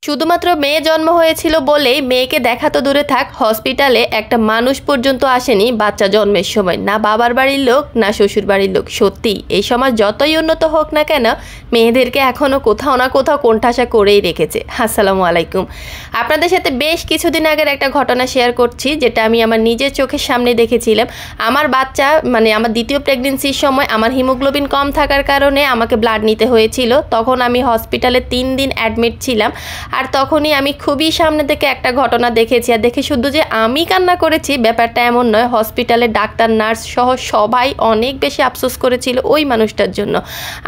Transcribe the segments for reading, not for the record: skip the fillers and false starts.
শুধুমাত্র মেয়ে জন্ম হয়েছিল বলেই মেয়েকে দেখা তো দূরে থাক, হসপিটালে একটা মানুষ পর্যন্ত আসেনি বাচ্চা জন্মের সময়, না বাবার বাড়ির লোক না শ্বশুর বাড়ির লোক। সত্যি এই সমাজ যতই উন্নত হোক না কেন, মেয়েদেরকে এখনও কোথাও না কোথাও কোণঠাসা করেই রেখেছে। আসসালামু আলাইকুম। আপনাদের সাথে বেশ কিছুদিন আগের একটা ঘটনা শেয়ার করছি, যেটা আমি আমার নিজের চোখের সামনে দেখেছিলাম। আমার বাচ্চা আমার দ্বিতীয় প্রেগনেন্সির সময় আমার হিমোগ্লোবিন কম থাকার কারণে আমাকে ব্লাড নিতে হয়েছিল। তখন আমি হসপিটালে 3 দিন অ্যাডমিট ছিলাম। আর তখনই আমি খুবই সামনে থেকে একটা ঘটনা দেখেছি, আর দেখে শুধু যে আমি কান্না করেছি ব্যাপারটা এমন নয়, হসপিটালে ডাক্তার নার্স সহ সবাই অনেক বেশি আফসোস করেছিল ওই মানুষটার জন্য।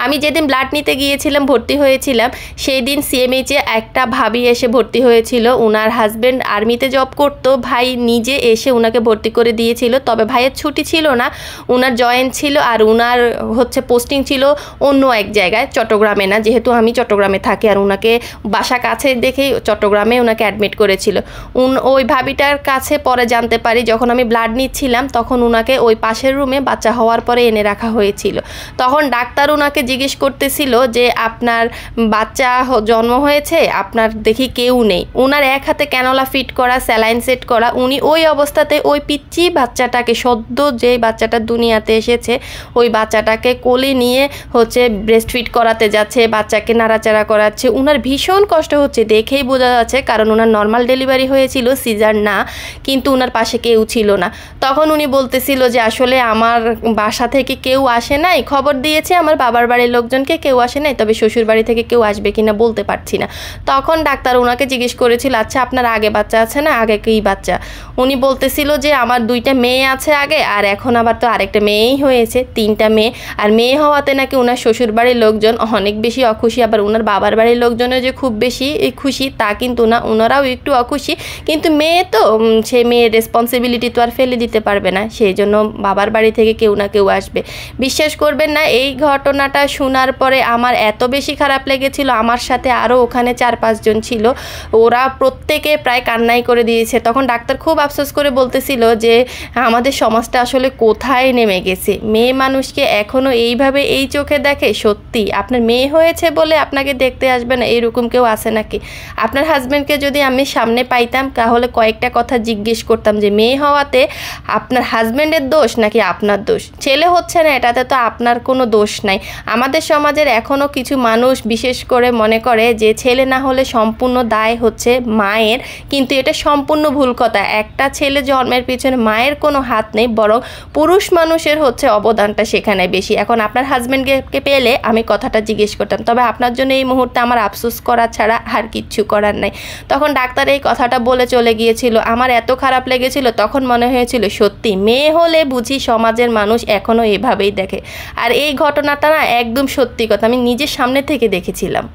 আমি যেদিন ব্লাড নিতে গিয়েছিলাম, ভর্তি হয়েছিলাম, সেই দিন সিএমএইচে একটা ভাবি এসে ভর্তি হয়েছিল। ওনার হাজব্যান্ড আর্মিতে জব করতো, ভাই নিজে এসে ওনাকে ভর্তি করে দিয়েছিল। তবে ভাইয়ের ছুটি ছিল না, ওনার জয়েন্ট ছিল, আর ওনার পোস্টিং ছিল অন্য এক জায়গায়, চট্টগ্রামে না, যেহেতু আমি চট্টগ্রামে থাকি। আর ওনাকে বাসা কাছে দেখেই চট্টগ্রামে ওনাকে অ্যাডমিট করেছিল। ওই ভাবিটার কাছে পরে জানতে পারি, যখন আমি ব্লাড নিচ্ছিলাম তখন ওনাকে ওই পাশের রুমে বাচ্চা হওয়ার পরে এনে রাখা হয়েছিল। তখন ডাক্তার ওনাকে জিজ্ঞেস করতেছিল যে আপনার বাচ্চা জন্ম হয়েছে, আপনার দেখি কেউ নেই। ওনার এক হাতে ক্যানোলা ফিট করা, স্যালাইন সেট করা, উনি ওই অবস্থাতে ওই পিচ্চি বাচ্চাটাকে, সদ্য যে বাচ্চাটা দুনিয়াতে এসেছে, ওই বাচ্চাটাকে কোলে নিয়ে ব্রেস্ট ফিট করাতে যাচ্ছে, বাচ্চাকে নাড়াচাড়া করাচ্ছে। ওনার ভীষণ কষ্ট হচ্ছে, দেখেই বোঝা যাচ্ছে, কারণ ওনার নর্মাল ডেলিভারি হয়েছিল, সিজার না, কিন্তু ওনার পাশে কেউ ছিল না। তখন উনি বলতেছিল যে আসলে আমার বাসা থেকে কেউ আসে নাই, খবর দিয়েছে আমার বাবার বাড়ির লোকজনকে, কেউ আসে নাই, তবে শ্বশুর বাড়ি থেকে কেউ আসবে কিনা বলতে পারছি না। তখন ডাক্তার ওনাকে জিজ্ঞেস করেছিল, আচ্ছা আপনার আগে বাচ্চা আছে না, আগে কি বাচ্চা? উনি বলতেছিল যে আমার 2টা মেয়ে আছে আগে, আর এখন আবার তো আরেকটা মেয়েই হয়েছে, 3টা মেয়ে। আর মেয়ে হওয়াতে নাকি ওনার শ্বশুর বাড়ির লোকজন অনেক বেশি অখুশি, আবার ওনার বাবার বাড়ির লোকজনও যে খুব বেশি খুশি তা কিন্তু না, ওনারাও একটু অখুশি। কিন্তু মেয়ে তো, সে মেয়ের রেসপন্সিবিলিটি তো আর ফেলে দিতে পারবে না, সেই জন্য বাবার বাড়ি থেকে কেউ না কেউ আসবে। বিশ্বাস করবেন না, এই ঘটনাটা শোনার পরে আমার এত বেশি খারাপ লেগেছিল। আমার সাথে আরও ওখানে 4-5 জন ছিল, ওরা প্রত্যেকে প্রায় কান্নাই করে দিয়েছে। তখন ডাক্তার খুব আফসোস করে বলতেছিল যে আমাদের সমাজটা আসলে কোথায় নেমে গেছে, মেয়ে মানুষকে এখনও এইভাবে এই চোখে দেখে। সত্যি আপনার মেয়ে হয়েছে বলে আপনাকে দেখতে আসবে না, এরকম কেউ আছে নাকি? আপনার হাজব্যান্ডকে যদি আমি সামনে পাইতাম তাহলে কয়েকটা কথা জিজ্ঞেস করতাম যে মেয়ে হওয়াতে আপনার হাজব্যান্ডের দোষ নাকি আপনার দোষ? ছেলে হচ্ছে না এটাতে তো আপনার কোনো দোষ নাই। আমাদের সমাজের এখনও কিছু মানুষ বিশেষ করে মনে করে যে ছেলে না হলে সম্পূর্ণ দায় হচ্ছে মায়ের, কিন্তু এটা সম্পূর্ণ ভুল কথা। একটা ছেলে জন্মের পিছনে মায়ের কোনো হাত নেই, বরং পুরুষ মানুষের অবদানটা সেখানে বেশি। এখন আপনার হাজব্যান্ডকে পেলে আমি কথাটা জিজ্ঞেস করতাম, তবে আপনার জন্য এই মুহূর্তে আমার আফসোস করা ছাড়া আর কিচ্ছু করার নাই। তখন ডাক্তার এই কথাটা বলে চলে গিয়েছিল, আমার এত খারাপ লেগেছিল। তখন মনে হয়েছিল সত্যি মেয়ে হলে বুঝি সমাজের মানুষ এখনও এভাবেই দেখে। আর এই ঘটনাটা না একদম সত্যি কথা, আমি নিজের সামনে থেকে দেখেছিলাম।